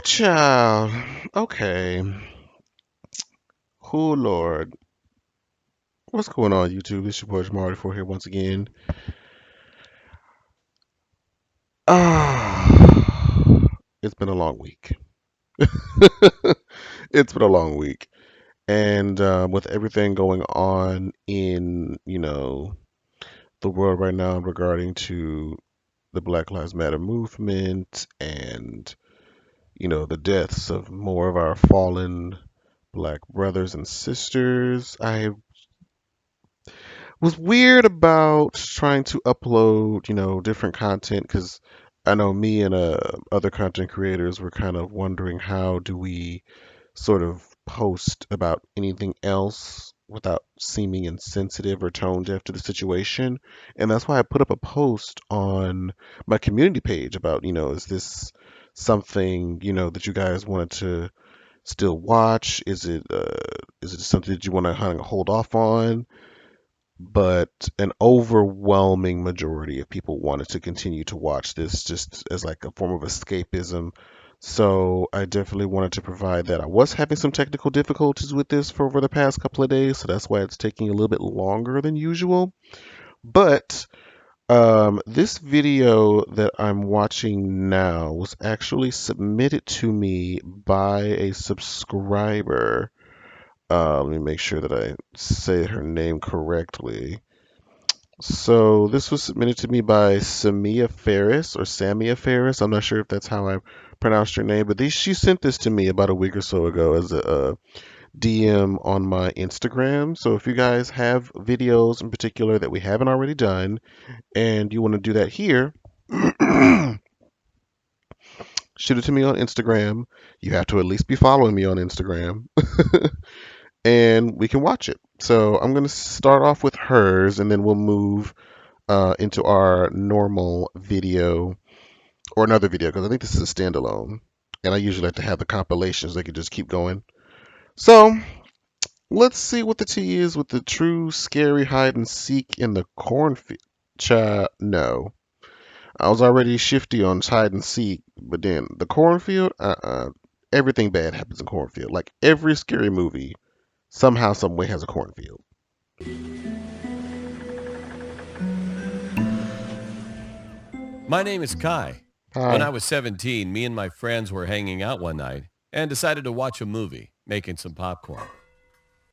child. Okay. Oh, Lord. What's going on, YouTube? It's your boy Jamari for here once again. Ah, it's been a long week. It's been a long week. And with everything going on in, the world right now regarding to the Black Lives Matter movement and, the deaths of more of our fallen black brothers and sisters, I was weird about trying to upload, different content because I know me and other content creators were kind of wondering how do we sort of post about anything else without seeming insensitive or tone deaf to the situation. And that's why I put up a post on my community page about, is this something, that you guys wanted to still watch? Is it something that you want to kind of hold off on? But an overwhelming majority of people wanted to continue to watch this just as like a form of escapism. So I definitely wanted to provide that. I was having some technical difficulties with this for over the past couple of days, so that's why it's taking a little bit longer than usual. But this video that I'm watching now was actually submitted to me by a subscriber. Let me make sure that I say her name correctly. So this was submitted to me by Samia Ferris or Samia Ferris. I'm not sure if that's how I pronounced her name, but she sent this to me about a week or so ago as a DM on my Instagram. So if you guys have videos in particular that we haven't already done and you want to do that here, shoot it to me on Instagram. You have to at least be following me on Instagram and we can watch it. So I'm going to start off with hers and then we'll move into our normal video or another video because I think this is a standalone. And I usually like to have the compilations. They can just keep going. So let's see what the tea is with the true scary hide and seek in the cornfield. No. I was already shifty on hide and seek, but then the cornfield, everything bad happens in cornfield. Like every scary movie, somehow, some way has a cornfield. My name is Kai. When Hi. I was 17, me and my friends were hanging out one night and decided to watch a movie, making some popcorn.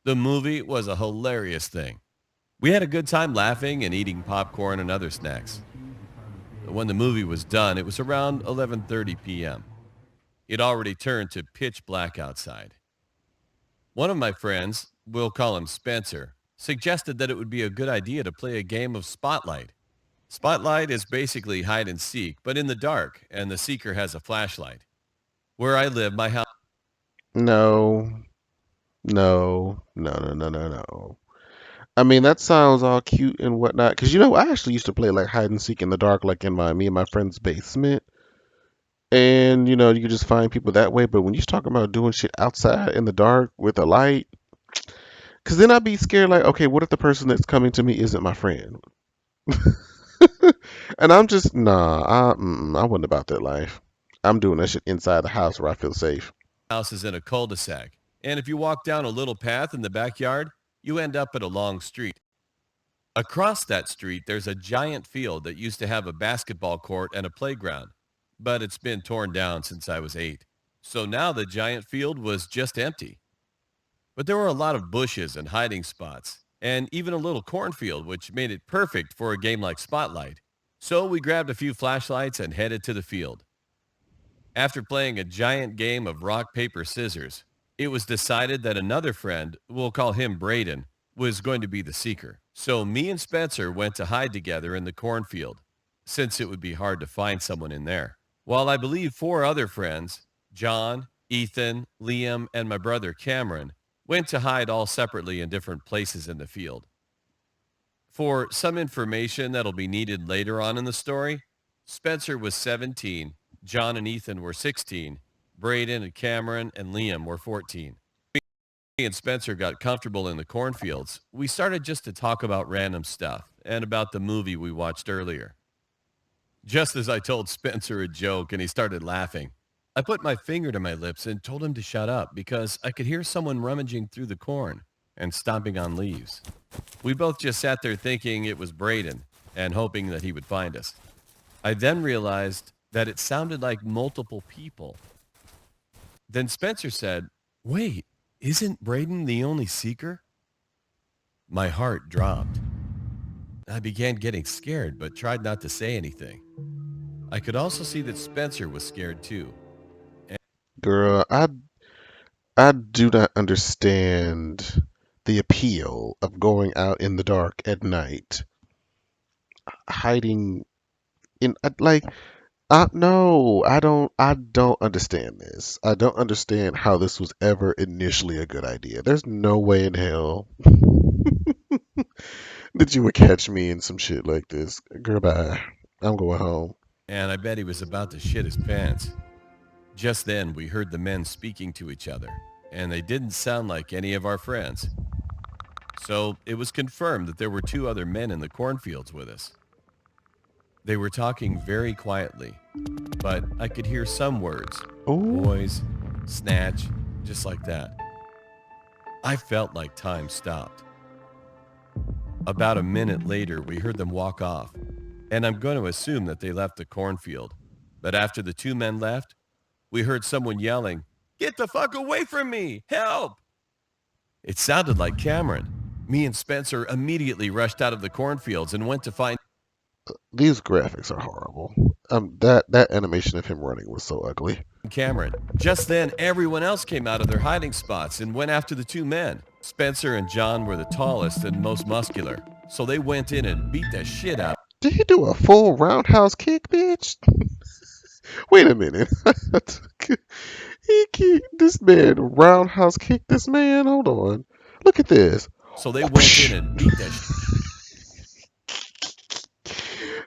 The movie was a hilarious thing. We had a good time laughing and eating popcorn and other snacks. When the movie was done, it was around 11:30 p.m. It already turned to pitch black outside. One of my friends, we'll call him Spencer, suggested that it would be a good idea to play a game of Spotlight. Spotlight is basically hide and seek, but in the dark, and the seeker has a flashlight. Where I live, my house No, no. I mean, that sounds all cute and whatnot. Cause I actually used to play like hide and seek in the dark, like in me and my friend's basement. And you could just find people that way. But when you're talking about doing shit outside in the dark with a light, cause then I'd be scared. Like, okay, what if the person that's coming to me isn't my friend? And I'm just nah. I wasn't about that life. I'm doing that shit inside the house where I feel safe. is in a cul-de-sac, and if you walk down a little path in the backyard, you end up at a long street. Across that street, there's a giant field that used to have a basketball court and a playground, but it's been torn down since I was 8. So now the giant field was just empty. But there were a lot of bushes and hiding spots, and even a little cornfield, which made it perfect for a game like Spotlight. So we grabbed a few flashlights and headed to the field. After playing a giant game of rock, paper, scissors, it was decided that another friend, we'll call him Braden, was going to be the seeker. So me and Spencer went to hide together in the cornfield, since it would be hard to find someone in there. While I believe 4 other friends, John, Ethan, Liam, and my brother Cameron, went to hide all separately in different places in the field. For some information that'll be needed later on in the story, Spencer was 17, John and Ethan were 16, Braden and Cameron and Liam were 14. Me and Spencer got comfortable in the cornfields. We started just to talk about random stuff and about the movie we watched earlier. Just as I told Spencer a joke and he started laughing, I put my finger to my lips and told him to shut up because I could hear someone rummaging through the corn and stomping on leaves. We both just sat there thinking it was Braden and hoping that he would find us. I then realized that it sounded like multiple people. Then Spencer said, "Wait, isn't Braden the only seeker?" My heart dropped. I began getting scared but tried not to say anything. I could also see that Spencer was scared too. Girl, I do not understand the appeal of going out in the dark at night, hiding in like no, I don't understand this. I don't understand how this was ever initially a good idea. There's no way in hell that you would catch me in some shit like this. Girl, bye. I'm going home. And I bet he was about to shit his pants. Just then, we heard the men speaking to each other, and they didn't sound like any of our friends. So it was confirmed that there were two other men in the cornfields with us. They were talking very quietly, but I could hear some words: Oh, boys, snatch, just like that. I felt like time stopped. About a minute later, we heard them walk off, and I'm going to assume that they left the cornfield. But after the two men left, we heard someone yelling, "Get the fuck away from me! Help!" It sounded like Cameron. Me and Spencer immediately rushed out of the cornfields and went to find these graphics are horrible. That animation of him running was so ugly. Cameron. Just then, everyone else came out of their hiding spots and went after the two men. Spencer and John were the tallest and most muscular, so they went in and beat the shit out. Did he do a full roundhouse kick, bitch? Wait a minute. This man roundhouse kicked this man. Hold on. Look at this. So they went in and beat the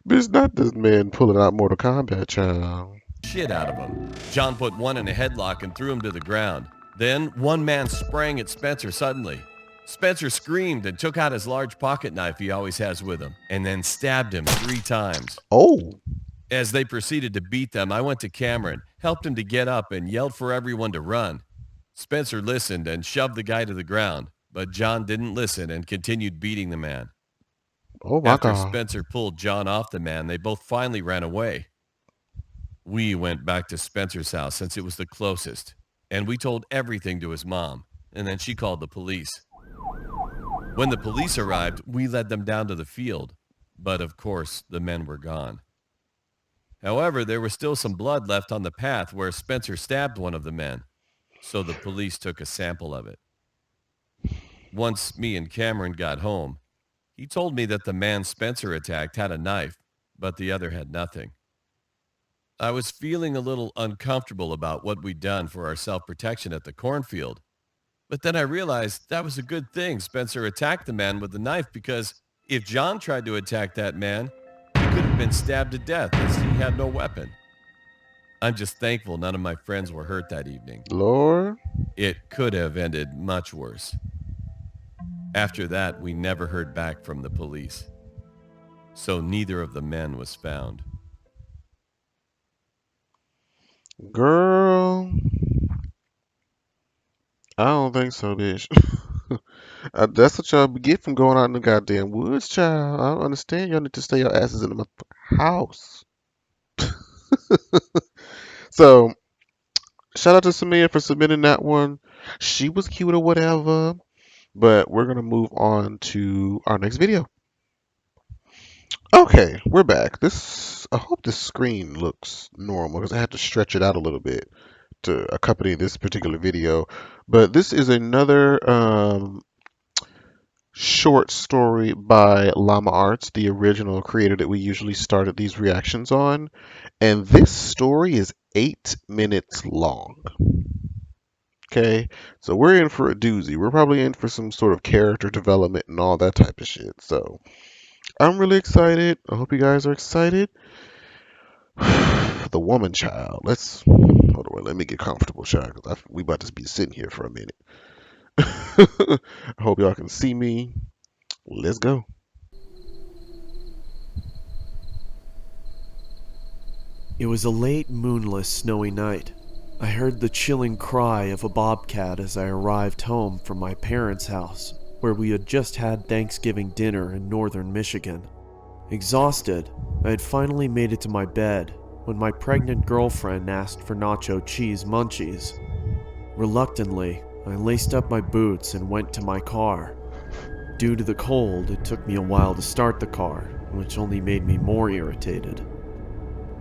Bitch, not this man pulling out Mortal Kombat, child. shit out of him. John put one in a headlock and threw him to the ground. Then one man sprang at Spencer suddenly. Spencer screamed and took out his large pocket knife he always has with him, and then stabbed him 3 times. Oh, As they proceeded to beat them, I went to Cameron, helped him to get up, and yelled for everyone to run. Spencer listened and shoved the guy to the ground, but John didn't listen and continued beating the man. oh my After God. Spencer pulled John off the man, they both finally ran away. We went back to Spencer's house since it was the closest, and we told everything to his mom, and then she called the police. When the police arrived, we led them down to the field, but of course, the men were gone. However, there was still some blood left on the path where Spencer stabbed one of the men, so the police took a sample of it. Once me and Cameron got home, he told me that the man Spencer attacked had a knife, but the other had nothing. I was feeling a little uncomfortable about what we'd done for our self-protection at the cornfield, but then I realized that was a good thing Spencer attacked the man with the knife because if John tried to attack that man, he could have been stabbed to death as he had no weapon. I'm just thankful none of my friends were hurt that evening. Lord. It could have ended much worse. After that, we never heard back from the police, so neither of the men was found. Girl, I don't think so, bitch. That's what y'all get from going out in the goddamn woods, child. I don't understand. Y'all need to stay your asses in the house. So, shout out to Samia for submitting that one. She was cute or whatever. But we're gonna move on to our next video. Okay, we're back. I hope this screen looks normal because I had to stretch it out a little bit to accompany this particular video. But this is another short story by Llama Arts, the original creator that we usually started these reactions on. And this story is 8 minutes long. Okay, so we're in for a doozy. We're probably in for some sort of character development and all that type of shit. So I'm really excited. I hope you guys are excited. The woman child. Hold on. Let me get comfortable, child. Cause we about to be sitting here for a minute. I hope y'all can see me. Let's go. It was a late, moonless, snowy night. I heard the chilling cry of a bobcat as I arrived home from my parents' house, where we had just had Thanksgiving dinner in northern Michigan. Exhausted, I had finally made it to my bed when my pregnant girlfriend asked for nacho cheese munchies. Reluctantly, I laced up my boots and went to my car. Due to the cold, it took me a while to start the car, which only made me more irritated.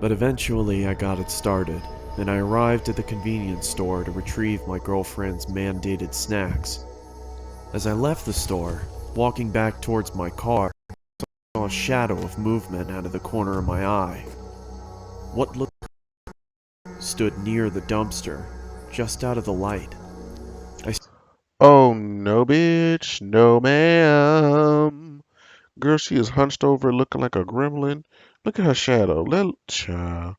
But eventually I got it started, and I arrived at the convenience store to retrieve my girlfriend's mandated snacks. As I left the store, walking back towards my car, I saw a shadow of movement out of the corner of my eye. What looked stood near the dumpster, just out of the light. I Oh no, bitch. No, ma'am. Girl, she is hunched over looking like a gremlin. Look at her shadow. Child.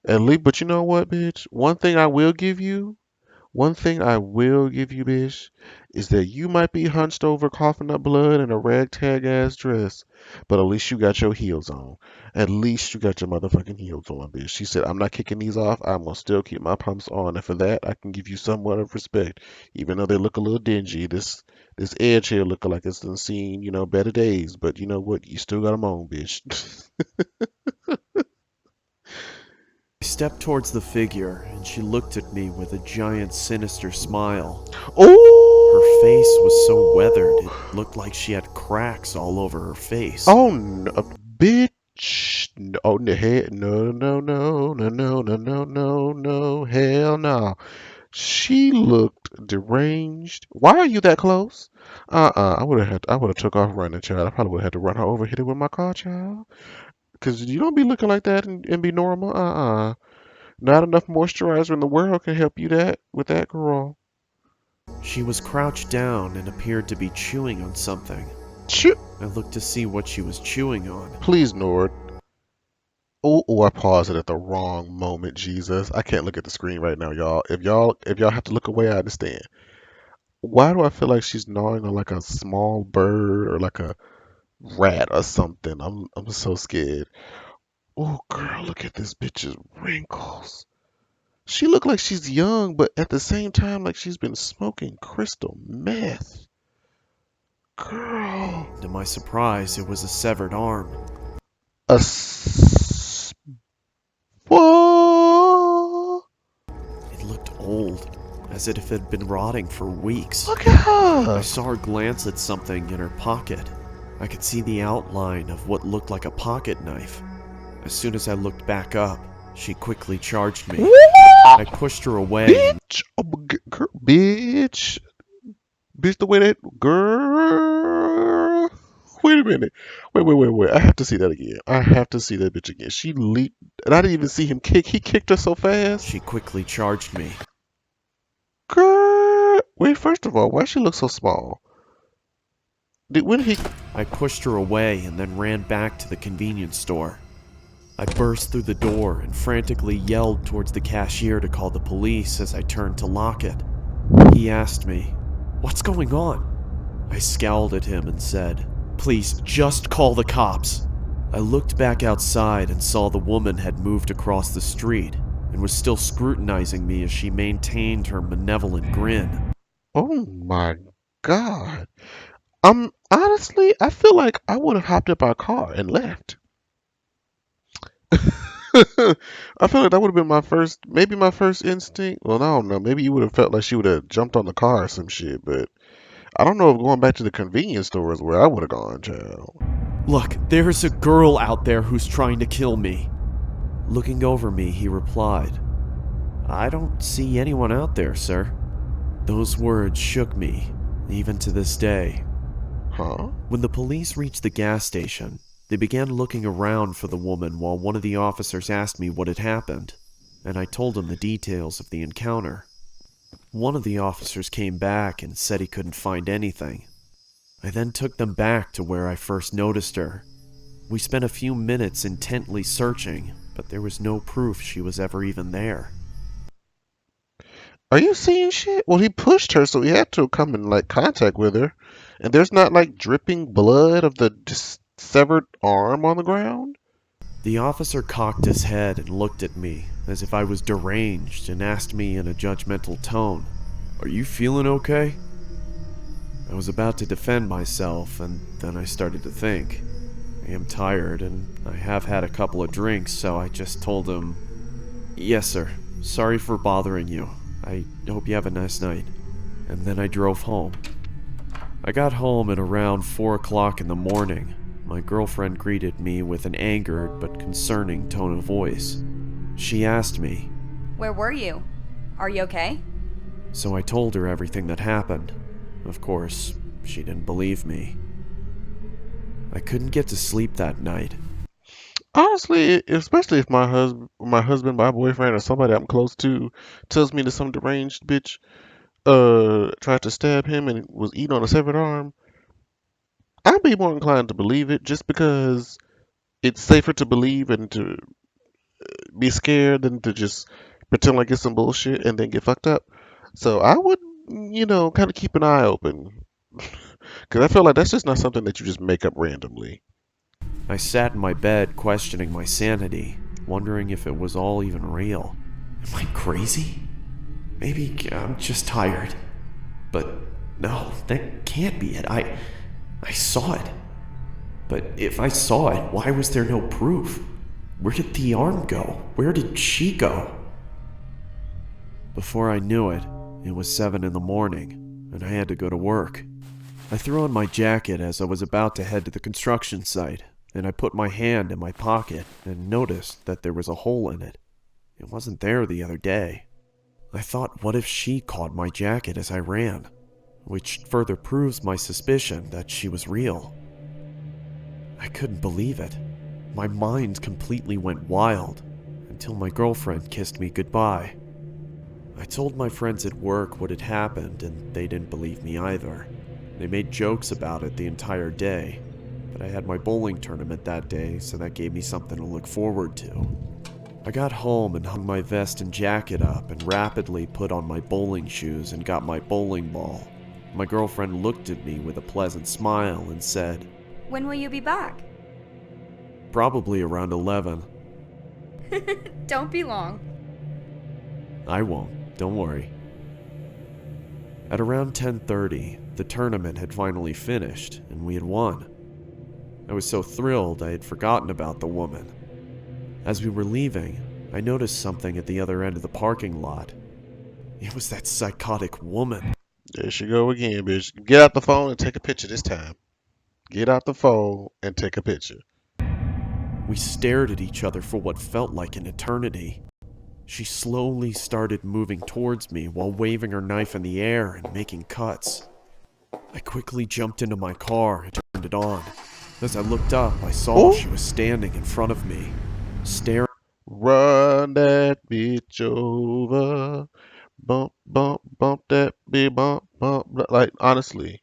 At least, but you know what, bitch? One thing I will give you, bitch, is that you might be hunched over coughing up blood in a ragtag ass dress, but at least you got your heels on. At least you got your motherfucking heels on, bitch. She said, I'm not kicking these off. I'm gonna still keep my pumps on, and for that, I can give you somewhat of respect, even though they look a little dingy. This edge here looking like it's done seen, better days, but you know what? You still got them on, bitch. stepped towards the figure, and she looked at me with a giant sinister smile. Her face was so weathered, it Oh! looked like she had cracks all over her face. Oh no, bitch! Oh no, no, no, no, no, no, no, no, no, no, hell no! She looked deranged. Why are you that close? I would have took off running, child. I probably would have had to run her over, hit her with my car, child. Cause you don't be looking like that and be normal. Not enough moisturizer in the world can help you that with that girl. She was crouched down and appeared to be chewing on something. Shit, I looked to see what she was chewing on. please, Nord. Oh, I paused it at the wrong moment, Jesus. I can't look at the screen right now, y'all. If y'all have to look away, I understand. Why do I feel like she's gnawing on like a small bird or like a rat or something? I'm so scared. Oh, girl, look at this bitch's wrinkles. She look like she's young, but at the same time, like she's been smoking crystal meth. Girl, To my surprise, it was a severed arm. a what? It looked old, as if it had been rotting for weeks. Look at I her. saw her glance at something in her pocket. I could see the outline of what looked like a pocket knife. As soon as I looked back up, she quickly charged me. What? I pushed her away and Bitch, oh, bitch, bitch, the way that girl. Wait a minute. Wait. I have to see that again. I have to see that bitch again. She leaped, and I didn't even see him kick. He kicked her so fast. she quickly charged me. Girl, wait. First of all, why she look so small? When he? I pushed her away and then ran back to the convenience store. I burst through the door and frantically yelled towards the cashier to call the police as I turned to lock it. He asked me, "What's going on?" I scowled at him and said, "Please, just call the cops." I looked back outside and saw the woman had moved across the street and was still scrutinizing me as she maintained her malevolent grin. Oh my God. Honestly, I feel like I would have hopped up our car and left. I feel like that would have been maybe my first instinct. Well, I don't know. Maybe you would have felt like she would have jumped on the car or some shit, but I don't know if going back to the convenience store is where I would have gone, child. "Look, there's a girl out there who's trying to kill me." Looking over me, he replied, "I don't see anyone out there, sir." Those words shook me, even to this day. Huh? When the police reached the gas station, they began looking around for the woman while one of the officers asked me what had happened, and I told him the details of the encounter. One of the officers came back and said he couldn't find anything. I then took them back to where I first noticed her. We spent a few minutes intently searching, but there was no proof she was ever even there. Are you seeing shit? Well, he pushed her, so he had to come in like contact with her. And there's not like dripping blood of the severed arm on the ground. The officer cocked his head and looked at me as if I was deranged and asked me in a judgmental tone, "Are you feeling okay?" I was about to defend myself, and then I started to think. I am tired, and I have had a couple of drinks, so I just told him, "Yes, sir. Sorry for bothering you. I hope you have a nice night." And then I drove home. I got home at around 4 o'clock in the morning. My girlfriend greeted me with an angered but concerning tone of voice. She asked me, "Where were you? Are you okay?" so I told her everything that happened. Of course, she didn't believe me. I couldn't get to sleep that night. Honestly, especially if my husband, my boyfriend, or somebody I'm close to tells me that some deranged bitch tried to stab him and was eating on a severed arm, I'd be more inclined to believe it just because it's safer to believe and to be scared than to just pretend like it's some bullshit and then get fucked up. So I would, kind of keep an eye open because I feel like that's just not something that you just make up randomly. I sat in my bed questioning my sanity, wondering if it was all even real. Am I crazy? Maybe I'm just tired. But no, that can't be it. I saw it. But if I saw it, why was there no proof? Where did the arm go? Where did she go? Before I knew it, it was 7 in the morning, and I had to go to work. I threw on my jacket as I was about to head to the construction site, and I put my hand in my pocket and noticed that there was a hole in it. It wasn't there the other day. I thought, what if she caught my jacket as I ran? Which further proves my suspicion that she was real. I couldn't believe it. My mind completely went wild until my girlfriend kissed me goodbye. I told my friends at work what had happened, and they didn't believe me either. They made jokes about it the entire day, but I had my bowling tournament that day, so that gave me something to look forward to. I got home and hung my vest and jacket up and rapidly put on my bowling shoes and got my bowling ball. My girlfriend looked at me with a pleasant smile and said, "When will you be back?" "Probably around 11. Don't be long. I won't, don't worry." At around 10:30, the tournament had finally finished and we had won. I was so thrilled I had forgotten about the woman. As we were leaving, I noticed something at the other end of the parking lot. It was that psychotic woman. There she go again, bitch. Get out the phone and take a picture this time. Get out the phone and take a picture. We stared at each other for what felt like an eternity. She slowly started moving towards me while waving her knife in the air and making cuts. I quickly jumped into my car and turned it on. As I looked up, I saw Ooh. she was standing in front of me, staring. Run that bitch over. Bump, bump, bump that bitch, bump, bump. Like, honestly,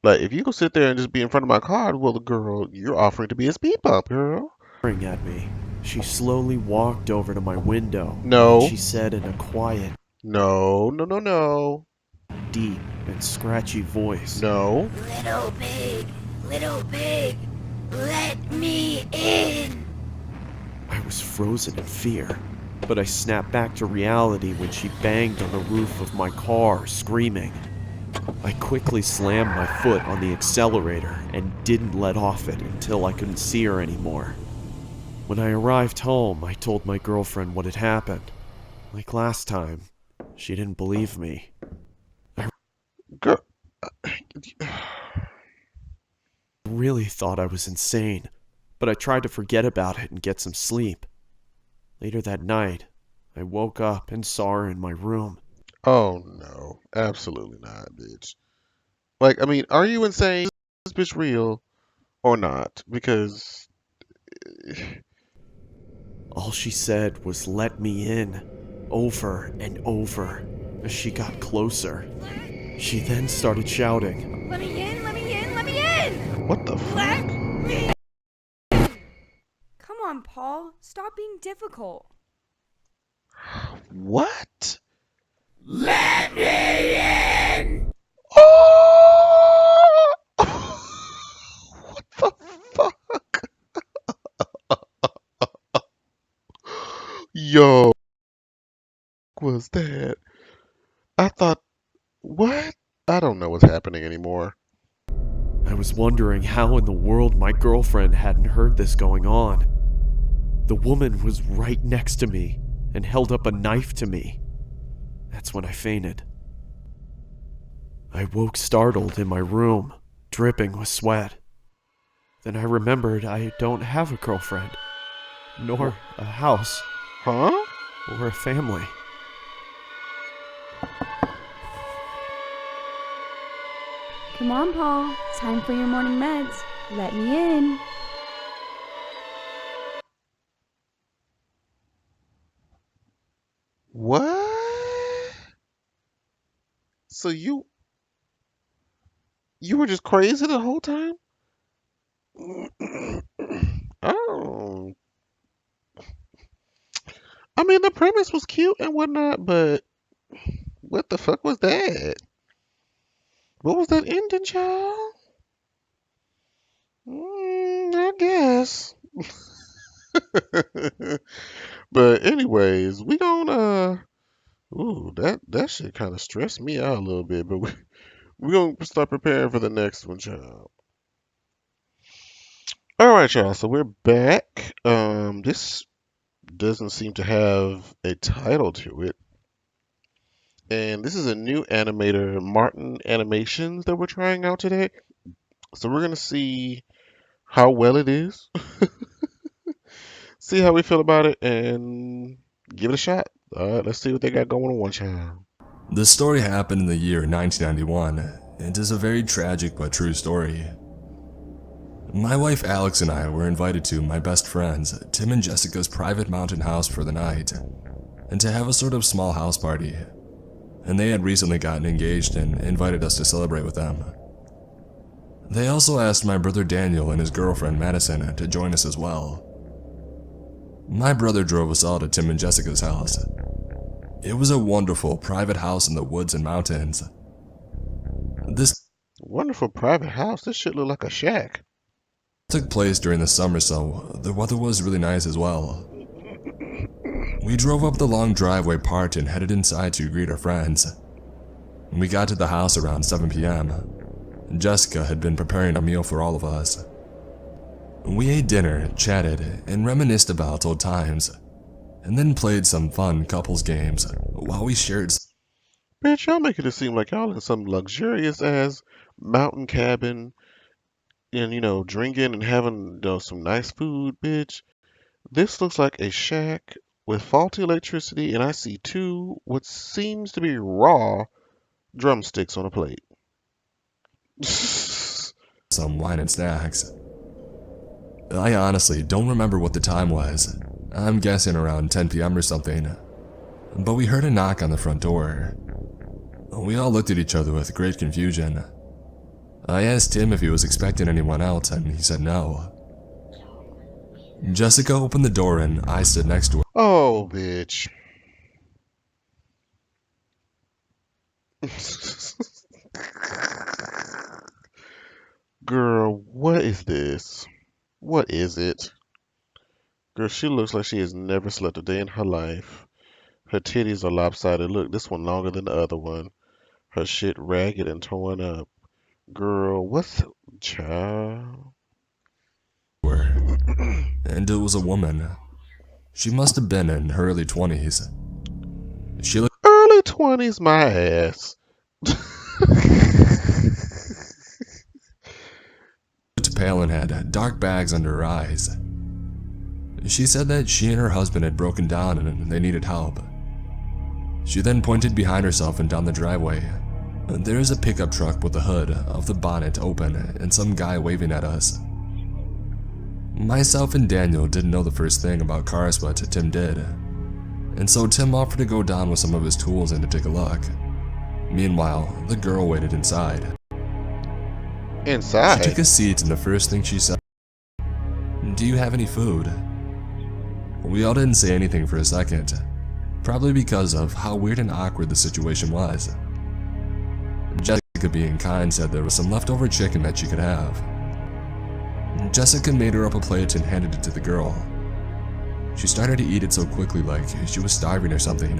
like, if you go sit there and just be in front of my car, well, girl, you're offering to be a speed bump, girl. at me. She slowly walked over to my window, and No, she said in a quiet, no, no, no, no, deep, and scratchy voice, no. Little pig, let me in." I was frozen in fear, but I snapped back to reality when she banged on the roof of my car, screaming. I quickly slammed my foot on the accelerator and didn't let off it until I couldn't see her anymore. When I arrived home, I told my girlfriend what had happened. Like last time, she didn't believe me. Girl, I really thought I was insane, but I tried to forget about it and get some sleep. Later that night, I woke up and saw her in my room. oh no, absolutely not, bitch. Like, I mean, are you insane? Is this bitch real or not? Because All she said was, "Let me in," over and over as she got closer. She then started shouting, "Let me in, let me in, let me in! what the fuck? Let me." Come on, Paul. Stop being difficult. What? Let me in! Oh! What the fuck? Yo, was that? I thought, what? I don't know what's happening anymore. I was wondering how in the world my girlfriend hadn't heard this going on. The woman was right next to me and held up a knife to me. That's when I fainted. I woke startled in my room, dripping with sweat. Then I remembered I don't have a girlfriend, nor a house, Huh? or a family. Come on, Paul. Time for your morning meds. Let me in. What? So you were just crazy the whole time? Oh, I mean the premise was cute and whatnot, but what the fuck was that? What was that ending, child? I guess. But anyways, we gonna ooh, that shit kind of stressed me out a little bit, but we gonna start preparing for the next one, child. All right, y'all. So we're back. This doesn't seem to have a title to it, and this is a new animator, Martin Animations, that we're trying out today. So we're gonna see how well it is, see how we feel about it, and give it a shot. All right, let's see what they got going on, child. The story happened in the year 1991. It is a very tragic but true story. My wife Alex and I were invited to my best friends, Tim and Jessica's private mountain house for the night, and to have a sort of small house party. And they had recently gotten engaged and invited us to celebrate with them. They also asked my brother Daniel and his girlfriend Madison to join us as well. My brother drove us all to Tim and Jessica's house. It was a wonderful private house in the woods and mountains. This Wonderful private house. This shit look like a shack. took place during the summer, so the weather was really nice as well. We drove up the long driveway part and headed inside to greet our friends. We got to the house around 7 p.m. Jessica had been preparing a meal for all of us. We ate dinner, chatted, and reminisced about old times, and then played some fun couples games while we shared. Bitch, y'all making it seem like y'all in some luxurious ass mountain cabin and, drinking and having, some nice food, bitch. This looks like a shack with faulty electricity, and I see two, what seems to be raw, drumsticks on a plate. Some wine and snacks. I honestly don't remember what the time was. I'm guessing around 10 p.m. or something. But we heard a knock on the front door. We all looked at each other with great confusion. I asked Tim if he was expecting anyone else, and he said no. Jessica opened the door and I stood next to her. Oh, bitch. Girl, what is this? What is it? Girl, she looks like she has never slept a day in her life. Her titties are lopsided. Look, this one longer than the other one. Her shit ragged and torn up. Girl, what's... Child. And it was a woman. She must have been in her early 20s. She looked Early 20s, my ass. pale and had dark bags under her eyes. She said that she and her husband had broken down and they needed help. She then pointed behind herself and down the driveway. There is a pickup truck with the hood of the bonnet open and some guy waving at us. Myself and Daniel didn't know the first thing about cars, but Tim did. And so Tim offered to go down with some of his tools and to take a look. Meanwhile, the girl waited inside. Inside? She took a seat and the first thing she said, "Do you have any food?" We all didn't say anything for a second, probably because of how weird and awkward the situation was. Jessica, being kind, said there was some leftover chicken that she could have. Jessica made her up a plate and handed it to the girl. She started to eat it so quickly like she was starving or something.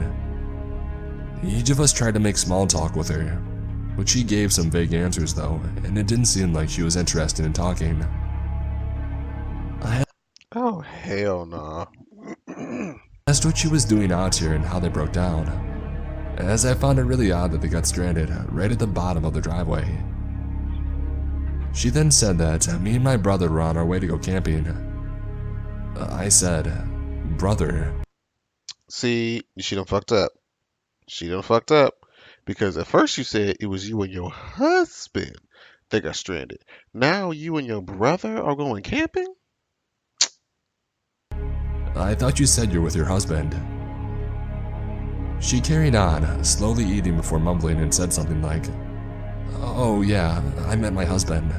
Each of us tried to make small talk with her, but she gave some vague answers though, and it didn't seem like she was interested in talking. I Oh, hell nah. asked what she was doing out here and how they broke down, as I found it really odd that they got stranded right at the bottom of the driveway. She then said that me and my brother were on our way to go camping. I said, "Brother." See, she done fucked up. She done fucked up. Because at first you said it was you and your husband that got stranded. Now you and your brother are going camping? I thought you said you're with your husband. She carried on, slowly eating before mumbling and said something like, "Oh yeah, I met my husband."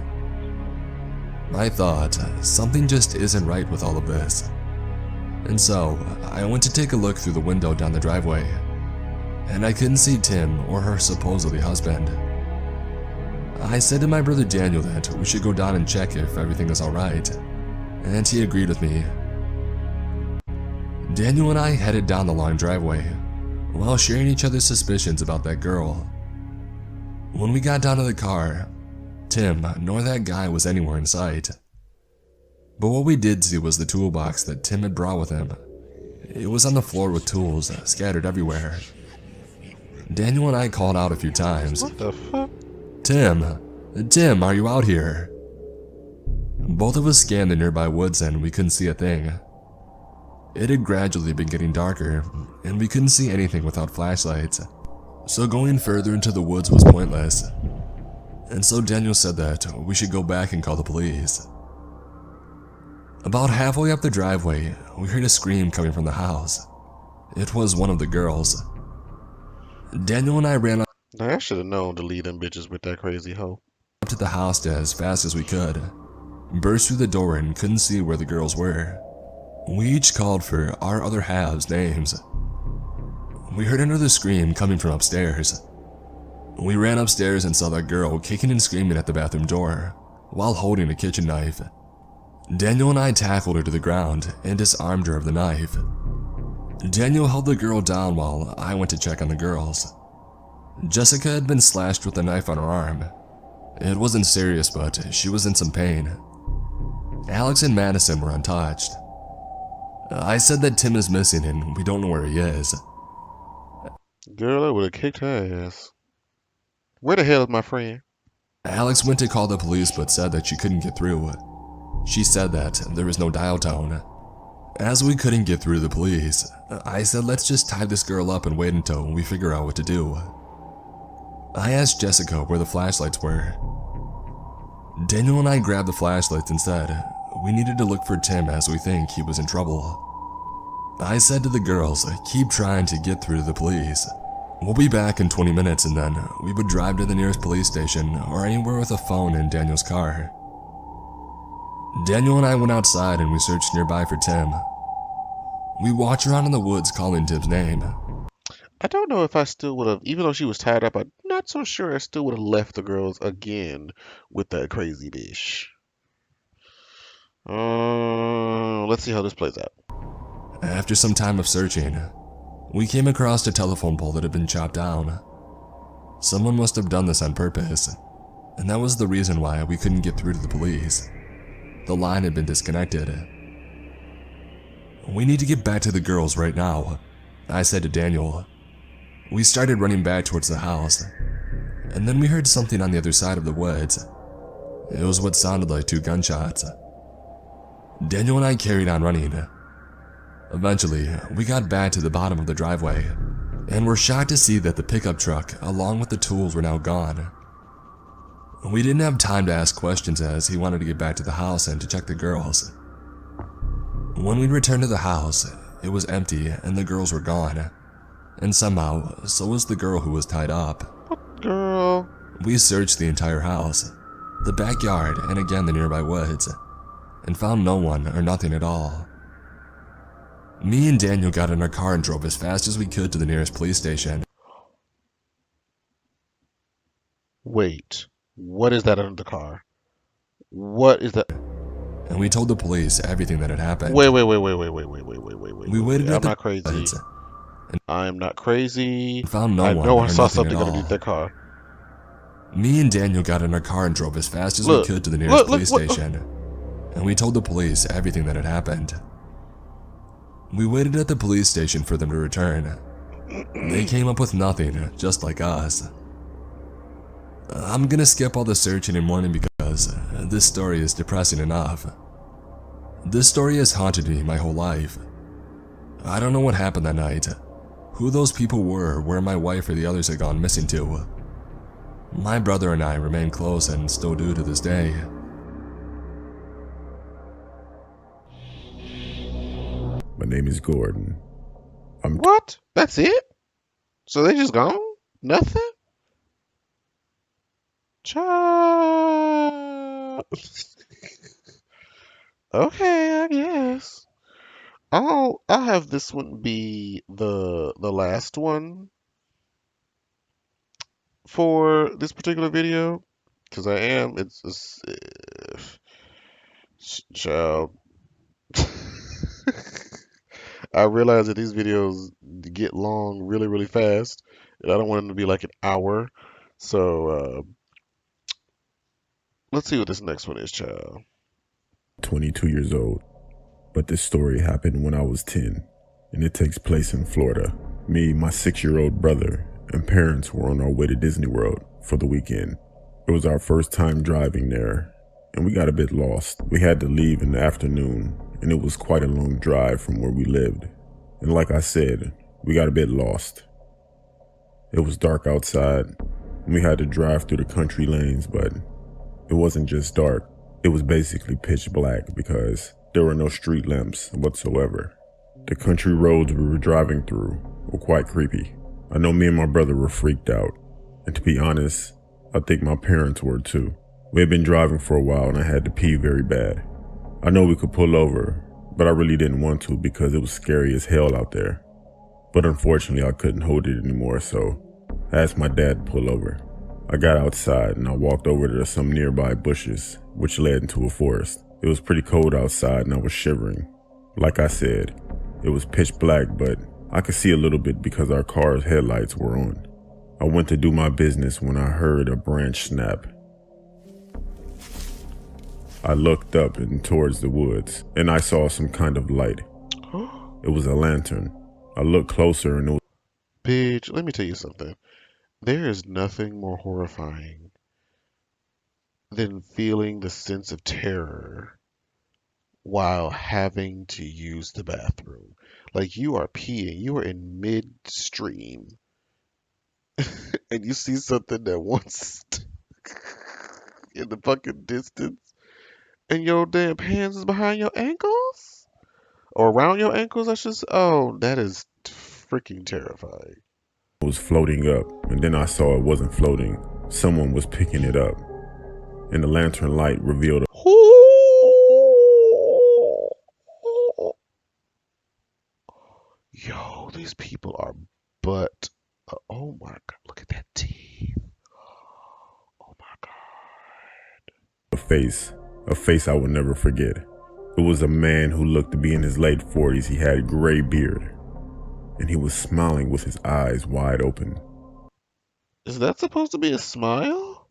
I thought, something just isn't right with all of this. And so, I went to take a look through the window down the driveway, and I couldn't see Tim or her supposedly husband. I said to my brother Daniel that we should go down and check if everything is alright, and he agreed with me. Daniel and I headed down the long driveway, while sharing each other's suspicions about that girl. When we got down to the car, Tim nor that guy was anywhere in sight. But what we did see was the toolbox that Tim had brought with him. It was on the floor with tools scattered everywhere. Daniel and I called out a few times, What the fuck? Tim, are you out here?" Both of us scanned the nearby woods and we couldn't see a thing. It had gradually been getting darker, and we couldn't see anything without flashlights, so going further into the woods was pointless. And so Daniel said that we should go back and call the police. About halfway up the driveway, we heard a scream coming from the house. It was one of the girls. Daniel and I ran up Now, I should have known to leave them bitches with that crazy hoe. to the house as fast as we could, burst through the door and couldn't see where the girls were. We each called for our other halves' names. We heard another scream coming from upstairs. We ran upstairs and saw that girl kicking and screaming at the bathroom door, while holding a kitchen knife. Daniel and I tackled her to the ground and disarmed her of the knife. Daniel held the girl down while I went to check on the girls. Jessica had been slashed with a knife on her arm. It wasn't serious, but she was in some pain. Alex and Madison were untouched. I said that Tim is missing and we don't know where he is. Girl, I would have kicked her ass. Where the hell is my friend? Alex went to call the police but said that she couldn't get through. She said that there was no dial tone. As we couldn't get through to the police, I said let's just tie this girl up and wait until we figure out what to do. I asked Jessica where the flashlights were. Daniel and I grabbed the flashlights and said we needed to look for Tim as we think he was in trouble. I said to the girls, keep trying to get through to the police. We'll be back in 20 minutes and then we would drive to the nearest police station or anywhere with a phone in Daniel's car. Daniel and I went outside and we searched nearby for Tim. We walked around in the woods calling Tim's name. I don't know if I still would have, even though she was tied up, I'm not so sure I still would have left the girls again with that crazy bitch. Let's see how this plays out. After some time of searching, we came across a telephone pole that had been chopped down. Someone must have done this on purpose, and that was the reason why we couldn't get through to the police. The line had been disconnected. We need to get back to the girls right now, I said to Daniel. We started running back towards the house, and then we heard something on the other side of the woods. It was what sounded like 2 gunshots. Daniel and I carried on running. Eventually, we got back to the bottom of the driveway, and were shocked to see that the pickup truck, along with the tools, were now gone. We didn't have time to ask questions as he wanted to get back to the house and to check the girls. When we returned to the house, it was empty and the girls were gone. And somehow, so was the girl who was tied up. Girl. We searched the entire house, the backyard, and again the nearby woods, and found no one or nothing at all. Me and Daniel got in our car and drove as fast as we could to the nearest police station. Wait. What is that under the car? What is that? and we told the police everything that had happened. Wait. We waited I'm at the not crazy. lights I am not crazy. and found no I one know I or saw nothing at something underneath all. that car. Me and Daniel got in our car and drove as fast as we Look, could to the nearest police what- station, and we told the police everything that had happened. We waited at the police station for them to return. They came up with nothing, just like us. I'm gonna skip all the searching and mourning because this story is depressing enough. This story has haunted me my whole life. I don't know what happened that night, who those people were, where my wife or the others had gone missing to. My brother and I remain close and still do to this day. My name is Gordon. What? That's it? So they just gone? Nothing? Child. Okay, I guess. I'll have this one be the last one for this particular video because child. I realize that these videos get long really fast, and I don't want them to be like an hour. So let's see what this next one is, child. 22 years old, but this story happened when I was 10, and it takes place in Florida. Me, my 6-year-old brother, and parents were on our way to Disney World for the weekend. It was our first time driving there, and we got a bit lost. We had to leave in the afternoon, and it was quite a long drive from where we lived. And like I said, we got a bit lost. It was dark outside, and we had to drive through the country lanes, but it wasn't just dark. It was basically pitch black because there were no street lamps whatsoever. The country roads we were driving through were quite creepy. I know me and my brother were freaked out, and to be honest, I think my parents were too. We had been driving for a while and I had to pee very bad. I know we could pull over, but I really didn't want to because it was scary as hell out there. But unfortunately I couldn't hold it anymore, so I asked my dad to pull over. I got outside and I walked over to some nearby bushes, which led into a forest. It was pretty cold outside and I was shivering. Like I said, it was pitch black, but I could see a little bit because our car's headlights were on. I went to do my business when I heard a branch snap. I looked up and towards the woods, and I saw some kind of light. It was a lantern. I looked closer and it was... Bitch, let me tell you something. There is nothing more horrifying than feeling the sense of terror while having to use the bathroom. Like you are peeing, you are in midstream, and you see something that wants in the fucking distance, and your damn hands is behind your ankles? Or around your ankles, I should say. Oh, that is freaking terrifying. was floating up, and then I saw it wasn't floating. Someone was picking it up, and the lantern light revealed Yo, these people are butt. Oh my god, look at that teeth. Oh my god. a face I will never forget. It was a man who looked to be in his late 40s. He had a gray beard, and he was smiling with his eyes wide open. Is that supposed to be a smile?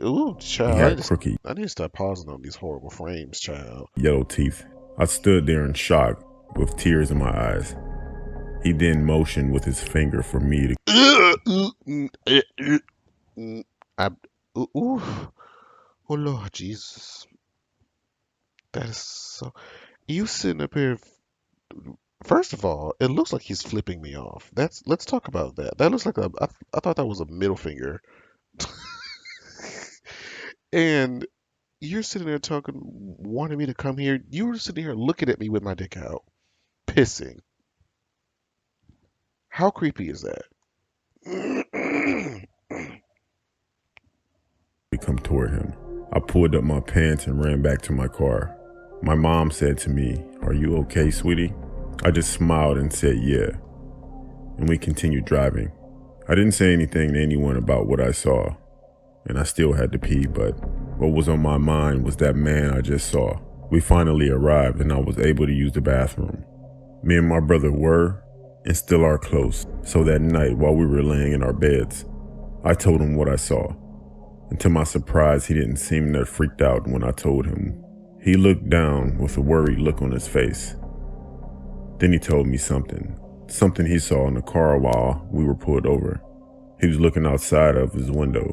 Ooh, He child. had crooked I need to stop pausing on these horrible frames, child. yellow teeth. I stood there in shock with tears in my eyes. He then motioned with his finger for me to... Ooh. Oh Lord Jesus. That is so. You sitting up here. First of all, it looks like he's flipping me off. Let's talk about that. That looks like I thought that was a middle finger. And you're sitting there talking, wanting me to come here. You were sitting here looking at me with my dick out, pissing. How creepy is that? come toward him. I pulled up my pants and ran back to my car. My mom said to me, "Are you okay, sweetie?" I just smiled and said, "Yeah." And we continued driving. I didn't say anything to anyone about what I saw, and I still had to pee, but What was on my mind was that man I just saw. We finally arrived and I was able to use the bathroom. Me and my brother were, and still are close, so that night while we were laying in our beds, I told him what I saw. And to my surprise, he didn't seem that freaked out when I told him. He looked down with a worried look on his face. Then he told me something he saw in the car while we were pulled over. He was looking outside of his window,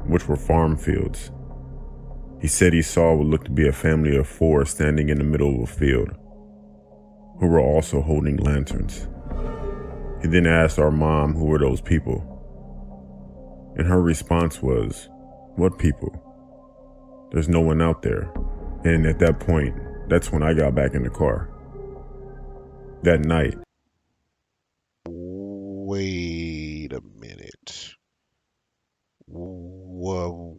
which were farm fields. He said he saw what looked to be a family of 4 standing in the middle of a field, who were also holding lanterns. He then asked our mom who were those people, and her response was, "What people? There's no one out there." And at that point, that's when I got back in the car. That night, Wait a minute. Whoa.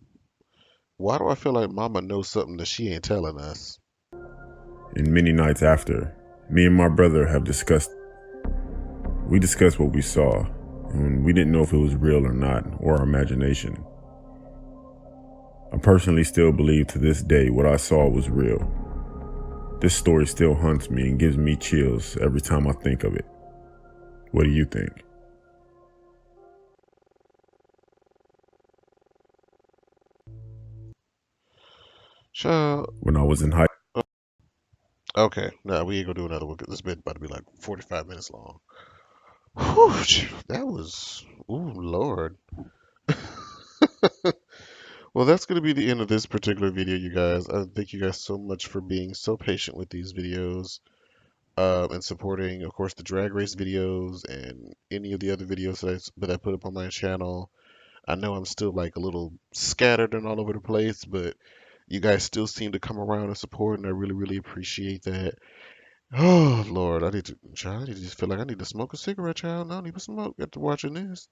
Why do I feel like Mama knows something that she ain't telling us? and many nights after, me and my brother we discussed what we saw, and we didn't know if it was real or not, or our imagination. I personally still believe to this day what I saw was real. This story still haunts me and gives me chills every time I think of it. What do you think? Child. When I was in high Okay, no, we ain't gonna do another one 'cause this been about to be like 45 minutes long. Whew, that was, ooh, Lord. Well, that's going to be the end of this particular video, you guys. Thank you guys so much for being so patient with these videos, and supporting, of course, the drag race videos and any of the other videos that I put up on my channel. I know I'm still like a little scattered and all over the place, but you guys still seem to come around and support, and I really, really appreciate that. Oh, Lord, child, I need to just feel like I need to smoke a cigarette, child. I don't even smoke after watching this.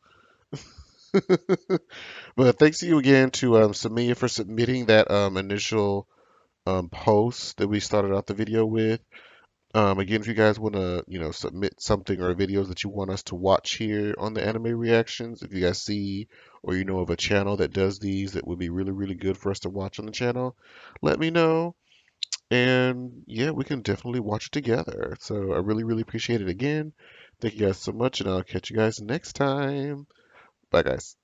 But thanks to you again to Samia for submitting that initial post that we started out the video with. Again, if you guys want to, submit something or videos that you want us to watch here on the anime reactions, if you guys see or you know of a channel that does these that would be really, really good for us to watch on the channel, let me know. And yeah, we can definitely watch it together. So I really, really appreciate it again. Thank you guys so much, and I'll catch you guys next time. Bye, guys.